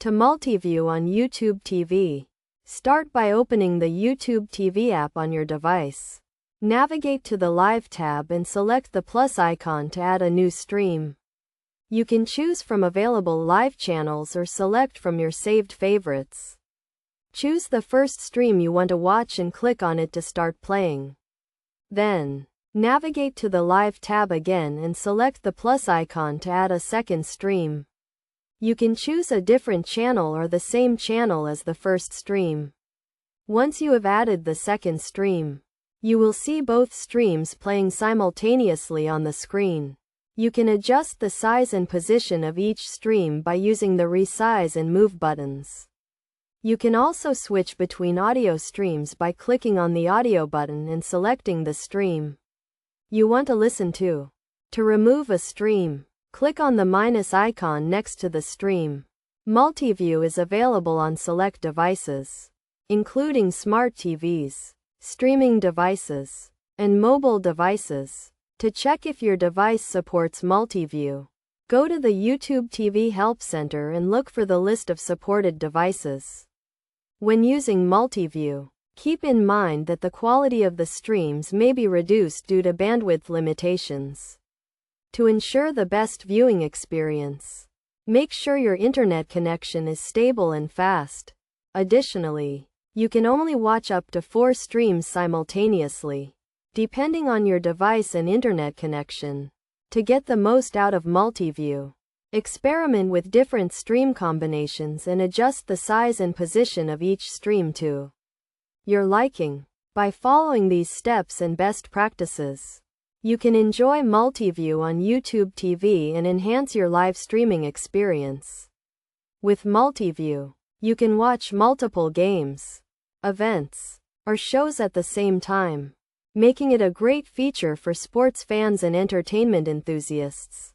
to Multiview on YouTube TV. Start by opening the YouTube TV app on your device. Navigate to the Live tab and select the plus icon to add a new stream. You can choose from available live channels or select from your saved favorites. Choose the first stream you want to watch and click on it to start playing. Then, navigate to the Live tab again and select the plus icon to add a second stream. You can choose a different channel or the same channel as the first stream. Once you have added the second stream, you will see both streams playing simultaneously on the screen. You can adjust the size and position of each stream by using the resize and move buttons. You can also switch between audio streams by clicking on the audio button and selecting the stream you want to listen to. To remove a stream, click on the minus icon next to the stream. Multiview is available on select devices, including smart TVs, streaming devices, and mobile devices. To check if your device supports Multiview, go to the YouTube TV Help Center and look for the list of supported devices. When using Multiview, keep in mind that the quality of the streams may be reduced due to bandwidth limitations. To ensure the best viewing experience, make sure your internet connection is stable and fast. Additionally, you can only watch up to 4 streams simultaneously, depending on your device and internet connection. To get the most out of Multiview, experiment with different stream combinations and adjust the size and position of each stream to your liking. By following these steps and best practices, you can enjoy Multiview on YouTube TV and enhance your live streaming experience. With Multiview, you can watch multiple games, events, or shows at the same time, making it a great feature for sports fans and entertainment enthusiasts.